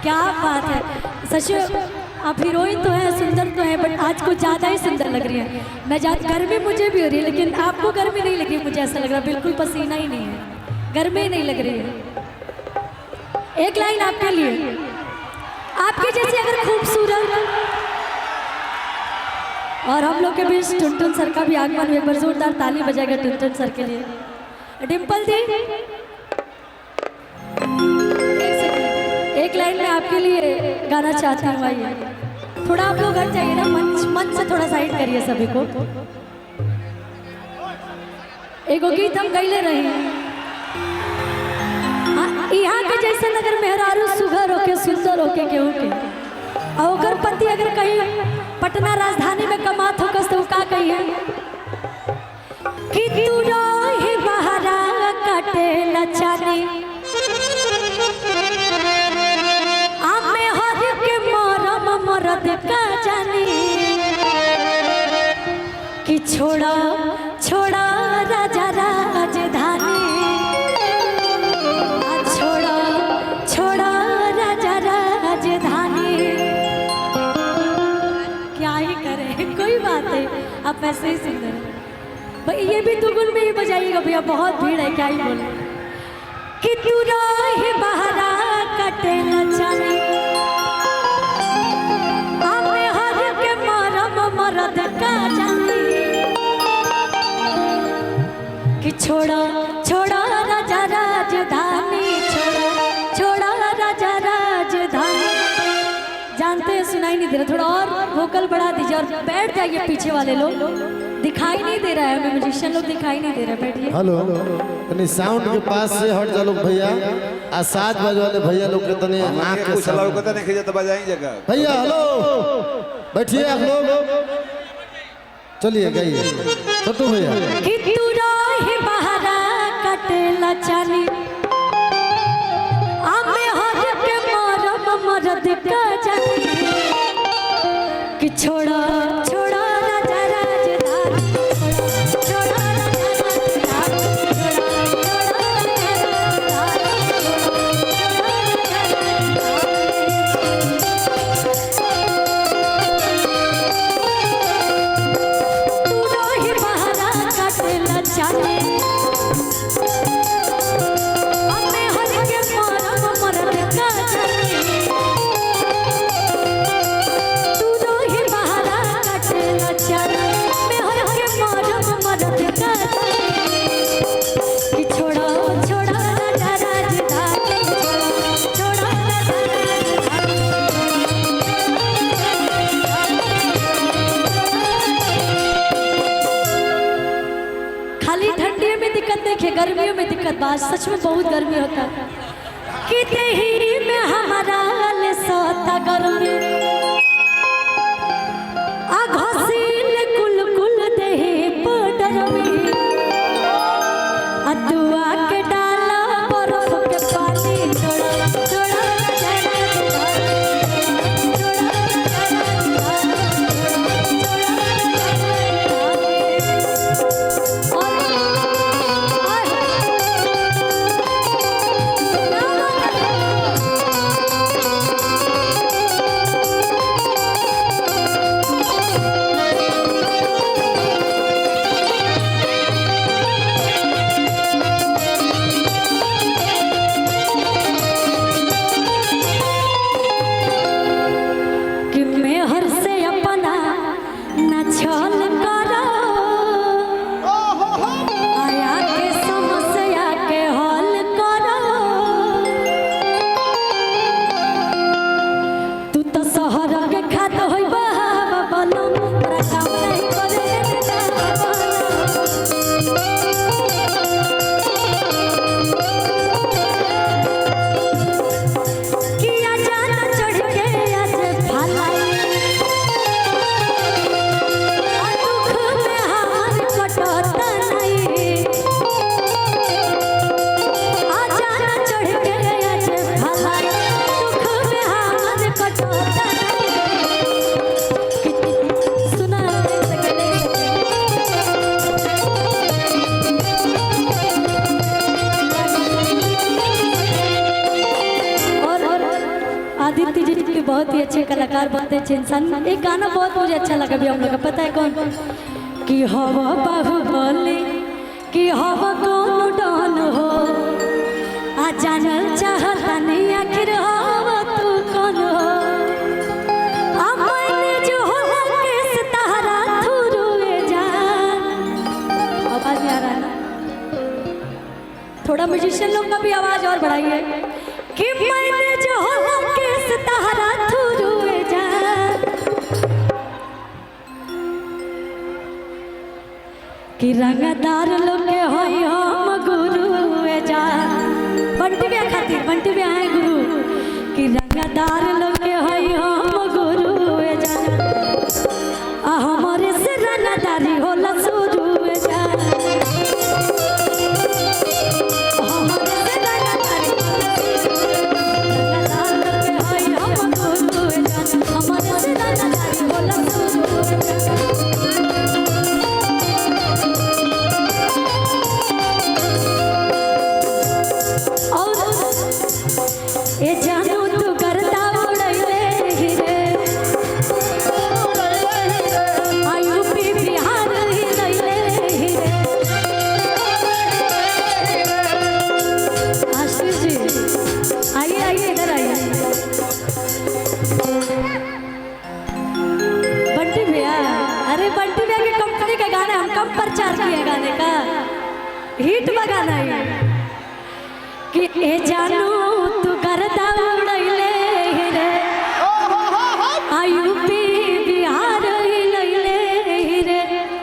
क्या बात है। सच आप हीरोइन तो है, सुंदर तो है, बट आज कुछ ज़्यादा ही सुंदर लग रही है। मैं गर्मी मुझे भी हो रही है, लेकिन आपको गर्मी नहीं लग रही है। मुझे ऐसा लग रहा है बिल्कुल पसीना ही नहीं है, गर्मी ही नहीं लग रही है। एक लाइन आपके लिए, आपके जैसे अगर खूबसूरत और हम लोग के बीच टुनटुन सर का भी आगमन, एक बार जोरदार ताली बजाएगा टुनटुन सर के लिए। डिम्पल दी एक लाइन में आपके लिए गाना चाहती हूँ। आइए थोड़ा आप लोग हट जाइए ना, मंच से थोड़ा साइड करिए सभी को। एगो गीत हम गईले रही यहाँ के जैसे नगर मेहरारू सुघर होके सुंदर होके केहू के, और ओकर पति अगर कहीं पटना राजधानी में कमात होकस तो का कही है कि तू रही बहरा काटे लचानी आमे हर के मरम मरद का जानी कि छोड़ा छोड़ा राजा राजधानी, छोड़ा छोड़ा राजा राजधानी। क्या ही करें, कोई बात है, आप ऐसे ही सुंदर हैं भाई। ये भी दुगुन में ही बजाइएगा भैया, बहुत भीड़ है, क्या ही बोले कि तू रही बहरा कटे लचानी आमे हर के मरम मरद का जानी कि छोड़ा छोड़ा राजा राजधानी, छोड़ा छोड़ा राजा राजधानी। जानते हैं सुनाई नहीं दे रहा, थोड़ा और वोकल बढ़ा दीजिए और बैठ जाइए। पीछे वाले लोग दिखाई नहीं दे रहा है, हमें म्यूजिशियन लोग दिखाई नहीं दे रहा है, बैठिए। हेलो तनी साउंड के पास से हट जा लोग भैया, आ साथ बजे वाले भैया लोग के तनी आंख के कुछ अलाउ करता नहीं खिजा तो बजाएंगे जगह। भैया हेलो बैठिए आप लोग, चलिए गाइए छोटू भैया। कि तू रही बहरा कटे लचानी आमे हर के मरम मरद का जानी कि छोड़ा छोड़ा राजा राजधानी, छोड़ा राजा तू रही बहरा काटे लचानी आमे हर के मरम मरद का जानी, तू रही बहरा काटे लचानी आमे हर के मरम मरद का जानी कि छोड़ा छोड़ा राजा राजधानी, छोड़ा राजा राजधानी। खाली ठंडी में दिक्कत नहीं है, गर्मियों में दिक्कत बात, सच में बहुत गर्मी होता है कि देही में हमारा ले सोता गर्मी आ घसील कुल कुल देही पाउडर में आ दुआ के डाला बर्फ के पानी, छोड़ा छोड़ा राजा राजधानी, छोड़ा राजा राजधानी। आदित्य जी के बहुत ही अच्छे कलाकार, बहुत अच्छे इंसान। एक गाना बहुत मुझे अच्छा लगा भी हम लोग का, पता है कौन? कि हवा बाहुबली कि हवा कौन डॉन हो, आ जानल चाहता नहीं आखिर हवा तू कौन हो। आ मैंने जो होला के सितारा थुरुए जान। आवाज नहीं आ रहा ना? थोड़ा म्यूजिशियन लोग का भी आवाज और बढ़ाइए। कि मैंने जो होला के सितारा थुरुए जान, कि रंगदार लोग के होई हम गुरु जान। बंटी भी खातिर बंटी भी आए गुरु, कि रंगदार लोग के होई हम गुरु जान। आ हमारे से रंगदारी होला शुरू जान। हमारे से रंगदारी रंगदार लोग के होई हम गुरु जान। हमारे से रंगदारी होला शुरू जान। ए जानू तू करता उड़ैले हीरे, यूपी बिहार हिलैले हीरे। आशीष जी आइए आइए इधर आइए। बंटी भैया, अरे बंटी भैया की कंपनी का गाना हम कम प्रचार किए, गाने का हिट बगाना है कि ए जानू